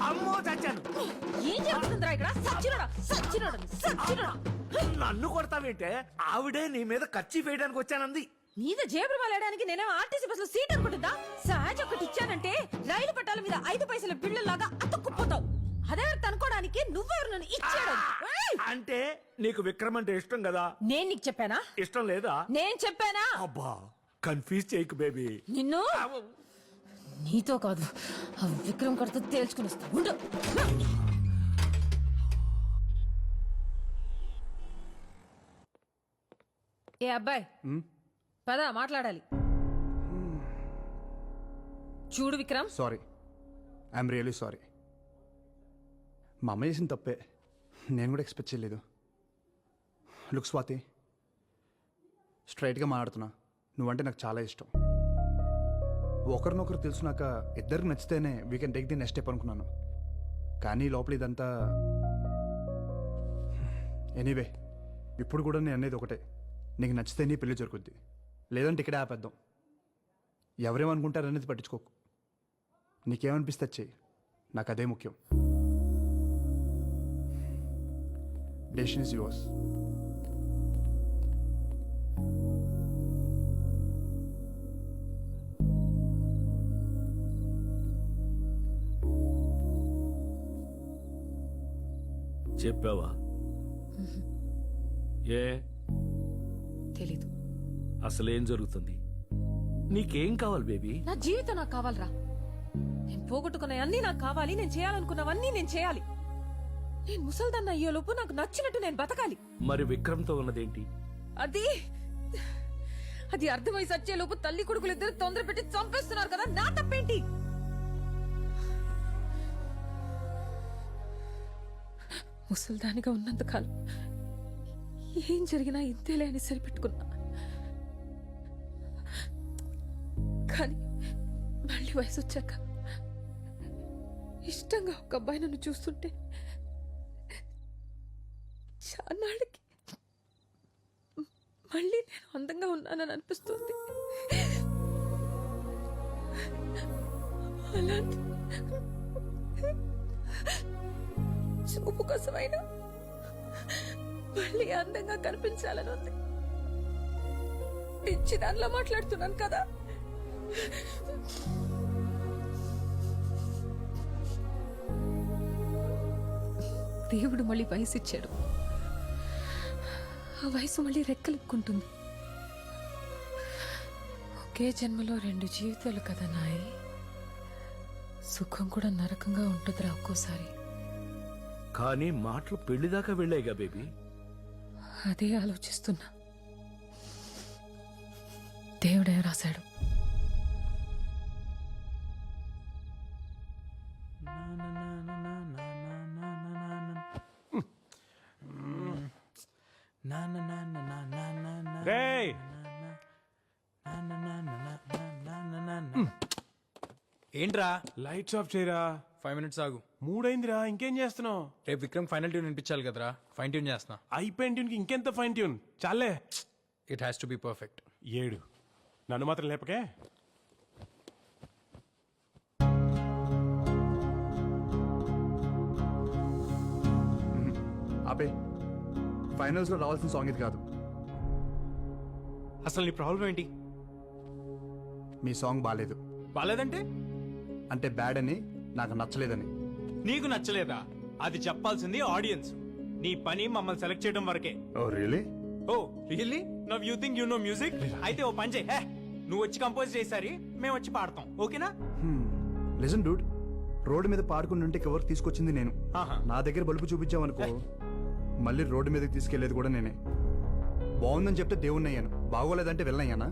అమ్మో చచ్చాను. ఏం జరుగుతుందిరా ఇక్కడ? సచ్చినోడా సచ్చినోడా సచ్చినోడా! నన్ను కొడతావేంటే? ఆవిడే నీ మీద కచ్చి వేయడానికి వచ్చానంది. మీద జేబులు వాలడానికి నేనేమో ఆర్టీసీ బస్ లో సీట్ అనుకుంటుందా? సహజ ఒకటి ఇచ్చానంటే రైలు పట్టాల మీద 5 పైసల బిళ్ళలాగా అతుక్కుపోతావు. అదే అనుకోవడానికి నువ్వెవరు నన్ను ఇచ్చాడు? అంటే నీకు విక్రమ్ అంటే ఇష్టం కదా? నేను నీకు చెప్పానా? ఇష్టం లేదా? నేను చెప్పానా? అబ్బా కన్ఫ్యూజ్ చేయకు బేబీ. నిన్ను నీతో కాదు ఆ విక్రమ్ కడితే తేల్చుకుని వస్తా ఉండు. ఏ అబ్బాయి పద మాట్లాడాలి. చూడు Vikram, sorry, I'm really sorry. మా అమ్మ చేసిన తప్పే, నేను కూడా ఎక్స్పెక్ట్ చేయలేదు. లుక్ స్వాతి, స్ట్రైట్గా మాట్లాడుతున్నా, నువ్వంటే నాకు చాలా ఇష్టం. ఒకరినొకరు తెలుసునాక ఇద్దరికి నచ్చితేనే we can take the next step అనుకున్నాను. కానీ లోపల ఇదంతా ఎనీవే, ఇప్పుడు కూడా నేను అనేది ఒకటే, నీకు నచ్చితే నీ పెళ్లి జరుగుద్ది, లేదంటే ఇక్కడే ఆపేద్దాం. ఎవరేమనుకుంటారనేది పట్టించుకోకు, నీకేమనిపిస్తే చెయ్యి, నాకు అదే ముఖ్యం. Decision is yours. చెప్పావా? ఏ తెలీదు. అసలేం జరుగుతుంది? నీకేం కావాలి బేబీ? నా జీవితం నాకు కావాలరా. నేను పోగొట్టుకున్నవన్నీ నాకు కావాలి. నేను చేయాలనుకున్నవన్నీ నేను చేయాలి. నేను ముసల్దాన్న అయ్యేలోపు నాకు నచ్చినట్టు నేను బతకాలి. మరి విక్రమ్తో ఉన్నదేంటి? అది అది అర్థమై సచ్చేలోపు తల్లి కొడుకులు ఇద్దరు తొందర పెట్టి చంపేస్తున్నారు కదా, నా తప్పేంటి? ముసల్దానిగా ఉన్నంతకాలం ఏం జరిగినా ఇంతేలే అని సరిపెట్టుకున్నా. కానీ మళ్ళీ వయసు వచ్చాక ఇష్టంగా ఒక అబ్బాయి నన్ను చూస్తుంటే చాన్నాళ్ళకి మళ్ళీ నేను అందంగా ఉన్నానని అనిపిస్తుంది. అలాంటి చూపు కోసమైనా మళ్ళీ అందంగా కనిపించాలని ఉంది. పిచ్చి దానిలో మాట్లాడుతున్నాను కదా. దేవుడు మళ్ళీ వయసు ఇచ్చాడు. ఆ వయసు మళ్ళీ రెక్కలెక్కుంటుంది. ఒకే జన్మలో 2 జీవితాలు కదా నాయి. సుఖం కూడా నరకంగా ఉంటుందిరా ఒక్కోసారి. కానీ మాటలు పెళ్లిదాకా వెళ్ళాయిగా బేబీ. అదే ఆలోచిస్తున్నా. దేవుడే రాశాడు. ఏంట్రా లైట్స్ ఆఫ్ చేయరా. 5 minutes ఆగు. 3 అయిందిరా, ఇంకేం చేస్తున్నావు? రేపు విక్రమ్ ఫైనల్ ట్యూన్ వినిపించాలి కదరా, ఫైన్ ట్యూన్ చేస్తున్నా. అయిపోయిన ట్యూన్కి ఇంకెంత ఫైన్ ట్యూన్ చాలే. It has to be perfect. 7 నన్ను మాత్రం లేపకే. ఆపే, ఫైనల్స్లో రావాల్సిన సాంగ్ ఇది కాదు. అసలు నీ ప్రాబ్లం ఏంటి? మీ సాంగ్ బాగాలేదు. బాలేదంటే? అంటే బ్యాడ్ అని, నాకు నచ్చలేదని. నీకు నచ్చలేదా? అది చెప్పాల్సింది ఆడియన్స్. నీ పని మమ్మల్ని సెలెక్ట్ చేయడం వరకే. Oh really? Oh really? Now you think you know music? అయితే ఓ పని చేయి, నువ్వు వచ్చి కంపోజ్ చేసారి మేము వచ్చి పాడతాం, ఓకేనా? లిజన్ డూడ్, రోడ్డు మీద పాడుకుని ఉంటే కవర్ తీసుకొచ్చింది నేను. ఆహా. నా దగ్గర బలుపు చూపించావనుకో, మళ్ళీ రోడ్డు మీదకి తీసుకెళ్లేది కూడా నేనే. బాగుందని చెప్తే దేవుణ్ణి అయ్యాను, బాగోలేదంటే వెళ్ళనయ్యానా?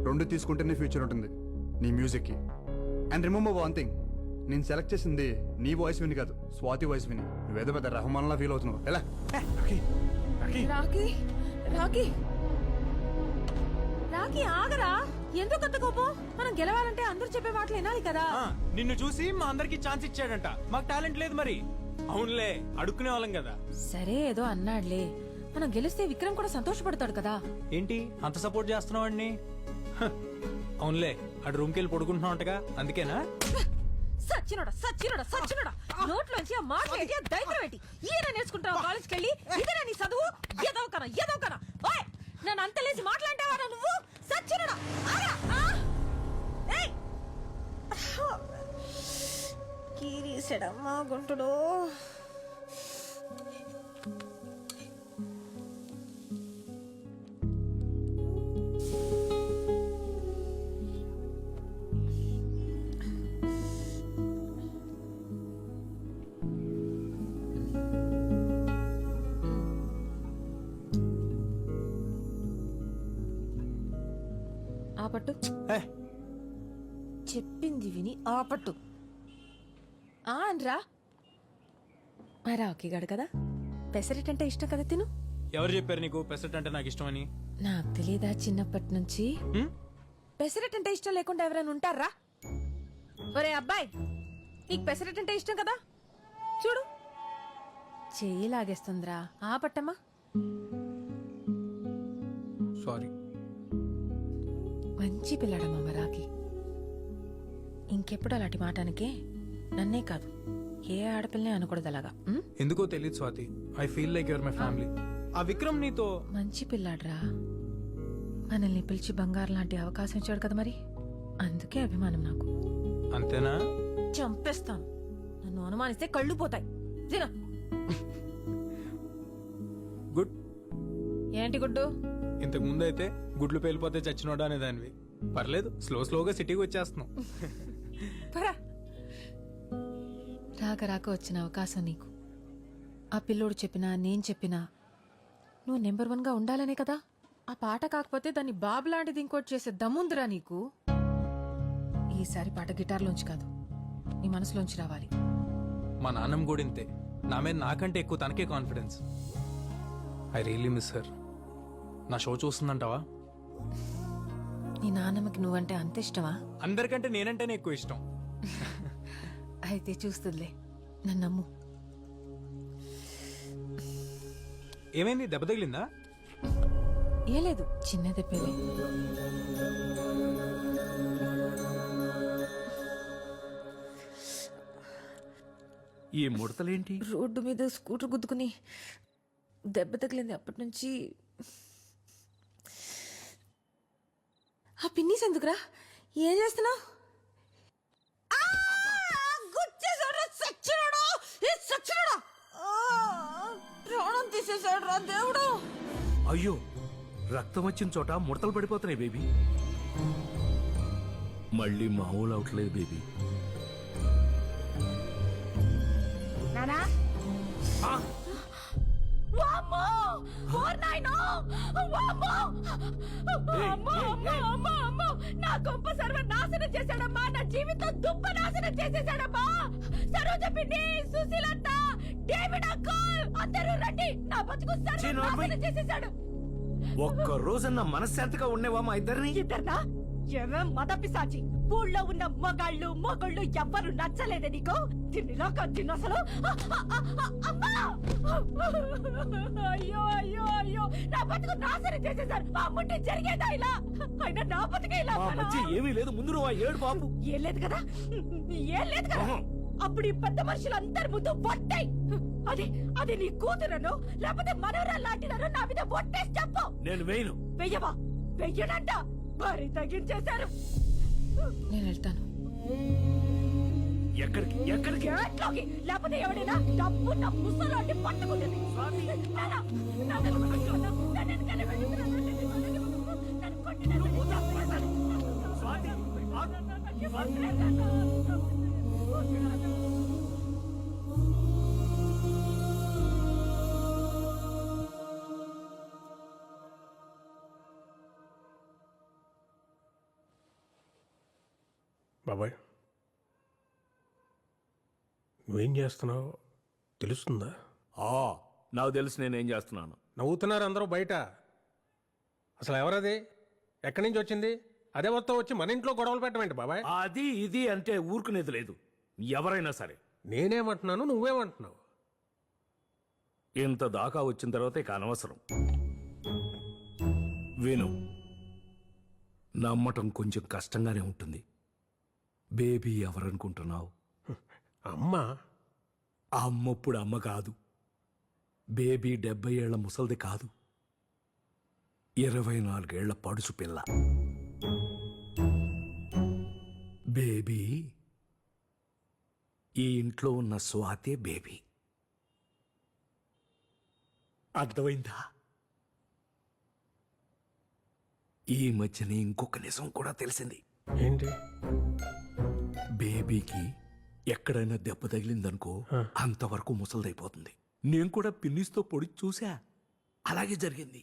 2 తీసుకుంటేనే ఫ్యూచర్ ఉంటుంది నీ మ్యూజిక్కి. అండ్ రిమెంబర్ వన్ థింగ్, నేను సెలెక్ట్ చేసింది నీ వాయిస్ విని కాదు, స్వాతి వాయిస్ విని. నువ్వేదో పెద్ద రెహమాన్లా ఫీల్ అవుతున్నావు. ఎలా? రాకీ రాకీ రాకీ ఆగరా. ఎందుకు అంత కోపం? మనం గెలవాలంటే అందరూ చెప్పే మాటలు వినాలి కదా. నిన్ను చూసి మా అందరికి ఛాన్స్ ఇచ్చాడంట, మాకు టాలెంట్ లేదు మరి. అవునులే, అడుక్కునే వాళ్ళం కదా. సరే ఏదో అన్నాడులే, మనం గెలిస్తే విక్రమ్ కూడా సంతోషపడతాడు కదా. ఏంటి అంత సపోర్ట్ చేస్తున్నావు వాడిని? అవునులే, అటు రూమ్కి వెళ్ళి పడుకుంటున్నావు అంటగా, అందుకేనా? సచ్చినోడా సచ్చినోడా సచ్చినోడా నోట్లోంచి ఆ మాట ఏంటి ఆ దైత్యం ఏంటి ఈయన నేర్చుకుంటావు కాలేజ్కి వెళ్ళి ఇదేనా నీ చదువు ఏదో కన ఓయ్ నన్ను అంతలేసి మాట్లాంటావా నువ్వు సచ్చినోడా ఆరా ఏయ్ కీరీసెడమ్మా గుంటుడు ఆపట్టు ఏ చెప్పింది విని ఆపట్టు అనరా మరా ఒకేగాడు కదా పెసరెట్ అంటే ఇష్టం కదా తిను ఎవరు చెప్పారు నీకు పెసరట్ అంటే నాకు ఇష్టమని? నాకు తెలీదా చిన్నప్పటి నుంచి హ్మ్? పెసరెట్ అంటే ఇష్టం లేకుండా ఎవరైనా ఉంటారా? ఒరే అబ్బాయి నీకు పెసరెట్ అంటే ఇష్టం కదా చూడు చెయ్యి లాగేస్తుందిరా ఆపట్టమ్మా సారీ. మంచి పిల్లాడమ్మా మరాకి ఇంకెప్పుడు అలాంటి మాటానికే నన్నే కాదు ఏ ఆడపిల్లనే అనకూడదు అలాగా ఉం? ఎందుకో తెలియదు Swathi. I feel like your my family. ఆ విక్రమ్ నీతో మంచి పిల్లాడ్రా మనల్ని పిలిచి బంగారం లాంటి అవకాశం ఇచ్చాడు కదా మరి అందుకే అభిమానం నాకు అంతేనా? చంపేస్తాను నన్ను అనుమానిస్తే కళ్ళు పోతాయి తిన గుడ్. ఏంటి గుడ్డు ఇంతకు ముందు అయితే గుడ్లు పేలిపోతే చచ్చినోడా అనేదానివి. పర్లేదు, స్లోగా సిటీకి వచ్చేస్తున్నాం. పరా రాక రాక వచ్చిన అవకాశం నీకు ఆ పిల్లోడు చెప్పినా నేను చెప్పినా నువ్వు నెంబర్ 1గా ఉండాలనే కదా. ఆ పాట కాకపోతే దాన్ని బాబు లాంటిది ఇంకోటి చేసే దమ్ముందిరా నీకు. ఈసారి పాట గిటార్లోంచి కాదు నీ మనసులోంచి రావాలి. మా నాన్నమ్మ కూడా ఇంతే. నా మీద నాకంటే ఎక్కువ తనకే confidence. I really miss her. నా షో చూస్తుందంటావా? నీ నాన్నమ్మకి నువ్వంటే అంత ఇష్టమా? అందరికంటే నేనంటేనే ఎక్కువ ఇష్టం. అయితే చూస్తుందిలే నన్ను నమ్ము. ఏమైంది, దెబ్బ తగిలిందా? ఏ లేదు చిన్న దెబ్బలే. ఈ ముడతలేంటి? రోడ్డు మీద స్కూటర్ గుద్దుకుని దెబ్బ తగిలింది. అప్పటి నుంచి ఆ పిన్నీస్ ఎందుకురా? ఏం చేస్తున్నావు? ప్రాణం తీసేశాడు రా దేవుడు. అయ్యో రక్తం వచ్చిన చోట ముడతలు పడిపోతున్నాయి బేబీ. మళ్ళీ మామూలు అవట్లేదు బేబీ. నానా వామ్మో ఓర్ నాయనో వామ్మో అమ్మో అమ్మో అమ్మో అమ్మో నా గొప్ప సర్వనాశనం చేశాడమ్మా. నా జీవితం దుప్ప నాశనం చేసేశాడమ్మా. సరోజ పిన్ని, సుశీలత్త, డేవిడ్ అంకుల్ అందరూ రండి. నా బతుకు సర్వనాశనం చేసేశాడు. ఒక్క రోజన్న మనశ్శాంతిగా ఉండేవా మా ఇద్దరిని? ఇద్దర్నా ఏమేం మద పిశాచి. ఊళ్ళో ఉన్న మొగళ్ళు ఎవ్వరు నచ్చలేదే నీకు? తిన్నిలో తిన్న అసలు. అమ్మా అయ్యో అయ్యో అయ్యో నా బతుకు నాశనం చేసేశారు. మా అమ్ముంటే జరిగేదా ఇలా? అయినా నా బతుకే ఇలా. మా మధ్య ఏమీ లేదు, ముందు నువ్వు ఆ ఏడు బాబు. ఏం లేదు కదా ఏం లేదు కదా. అప్పుడు ఈ పెద్ద మనుషులందరి ముందు ఒట్టాయి. అది నీ కూతురను లేకపోతే మనవరాలు లాంటిదను నా మీద ఒట్టేసి చెప్పు. నేను వేయను. వెయ్యవా? వెయ్యనంట. మరి తగ్గించేశారు. నేను వెళ్తాను. ఎక్కడికి? గేట్లోకి. లేకపోతే ఎవడైనా డబ్బు నా ముసలాంటి పట్టుకుంటుంది. బాబాయ్ నువ్వేం చేస్తున్నావు తెలుస్తుందా? నాకు తెలుసు నేనేం చేస్తున్నాను. నవ్వుతున్నారు అందరూ బయట. అసలు ఎవరది? ఎక్కడి నుంచి వచ్చింది? అదే మొత్తం వచ్చి మన ఇంట్లో గొడవలు పెట్టమేంటి బాబాయ్? అది ఇది అంటే ఊరుకునేది లేదు. ఎవరైనా సరే. నేనేమంటున్నాను, నువ్వేమంటున్నావు? ఇంత దాకా వచ్చిన తర్వాత ఇక అనవసరం. విను, నమ్మటం కొంచెం కష్టంగానే ఉంటుంది. బేబీ ఎవరనుకుంటున్నావు? అమ్మ ఆ అమ్మప్పుడు అమ్మ కాదు, బేబీ 70 ఏళ్ల ముసల్ది కాదు, 24 ఏళ్ల పడుచు పిల్ల. బేబీ ఈ ఇంట్లో ఉన్న స్వాతే బేబీ. అర్థమైందా? ఈ మధ్యనే ఇంకొక నిజం కూడా తెలిసింది. ఏంటి? బేబీకి ఎక్కడైనా దెబ్బ తగిలిందనుకో అంతవరకు ముసలిదైపోతుంది. నేను కూడా పిన్నిస్తో పొడి చూసా, అలాగే జరిగింది.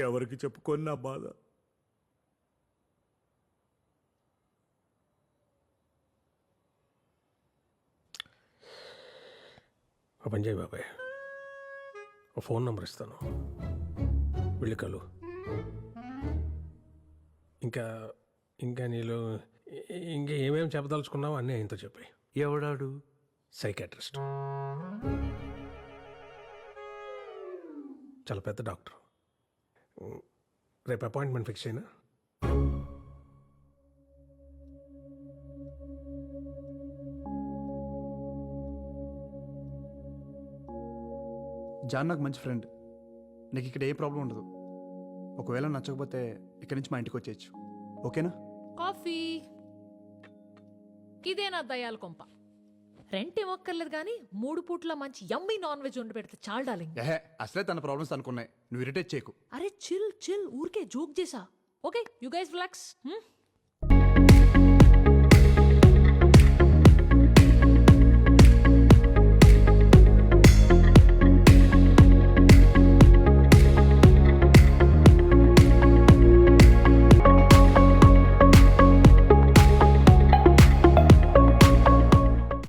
ఎవరికి చెప్పుకొని నా బాధ. ఒక పని చేయి బాబాయ్, ఒక ఫోన్ నెంబర్ ఇస్తాను, వెళ్ళి కలు. ఇంకా ఇంకా నీలో ఇంకా ఏమేమి చెప్పదలుచుకున్నావు అన్నీ ఆయనతో చెప్పాయి. ఎవడాడు? సైకాట్రిస్ట్, చాలా పెద్ద డాక్టర్. రేపు అపాయింట్మెంట్ ఫిక్స్ అయినా. జాన్ నాకు మంచి ఫ్రెండ్. నీకు ఇక్కడ ఏ ప్రాబ్లం ఉండదు. ఒకవేళ నచ్చకపోతే ఇక్కడి నుంచి మా ఇంటికి వచ్చేయచ్చు. ఓకేనా? కాఫీ. ఇదేనా దయాల కొంప? రెంట్ ఇవ్వక్కర్లేదు కానీ 3 పూట్ల మంచి యమ్మీ నాన్ వెజ్ వండి పెడితే చాలు డార్లింగ్. ఏహే, అసలే తన ప్రాబ్లమ్స్ అనుకున్నాయి. నువ్వు ఇరిటేట్ చేయకు. అరే చిల్ ఊరికే జోక్ చేసా. Okay you guys relax.